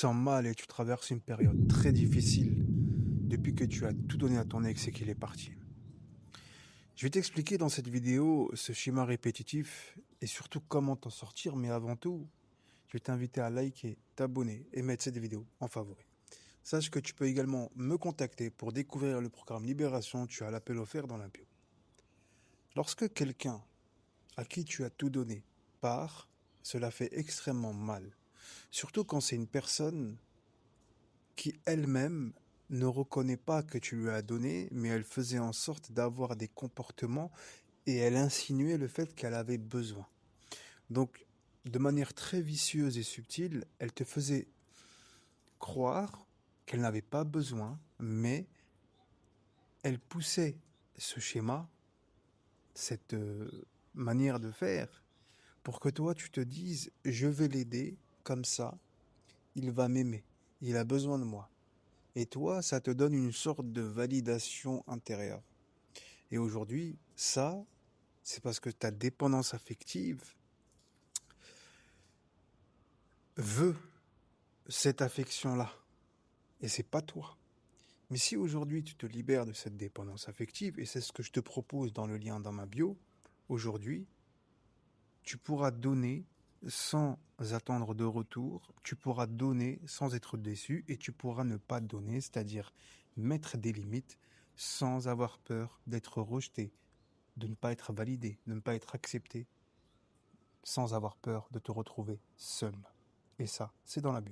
sens mal et tu traverses une période très difficile depuis que tu as tout donné à ton ex et qu'il est parti. Je vais t'expliquer dans cette vidéo ce schéma répétitif et surtout comment t'en sortir, mais avant tout, je vais t'inviter à liker, t'abonner et mettre cette vidéo en favori. Sache que tu peux également me contacter pour découvrir le programme Libération, tu as l'appel offert dans la bio. Lorsque quelqu'un à qui tu as tout donné part, cela fait extrêmement mal. Surtout quand c'est une personne qui elle-même ne reconnaît pas que tu lui as donné, mais elle faisait en sorte d'avoir des comportements et elle insinuait le fait qu'elle avait besoin. Donc, de manière très vicieuse et subtile, elle te faisait croire qu'elle n'avait pas besoin, mais elle poussait ce schéma, cette manière de faire, pour que toi tu te dises, je vais l'aider, comme ça, il va m'aimer, il a besoin de moi. Et toi, ça te donne une sorte de validation intérieure. Et aujourd'hui, ça, c'est parce que ta dépendance affective veut cette affection-là. Et c'est pas toi. Mais si aujourd'hui tu te libères de cette dépendance affective, et c'est ce que je te propose dans le lien dans ma bio, aujourd'hui, tu pourras donner sans attendre de retour, tu pourras donner sans être déçu, et tu pourras ne pas donner, c'est-à-dire mettre des limites sans avoir peur d'être rejeté, de ne pas être validé, de ne pas être accepté, sans avoir peur de te retrouver seul. Et ça, c'est dans la bio.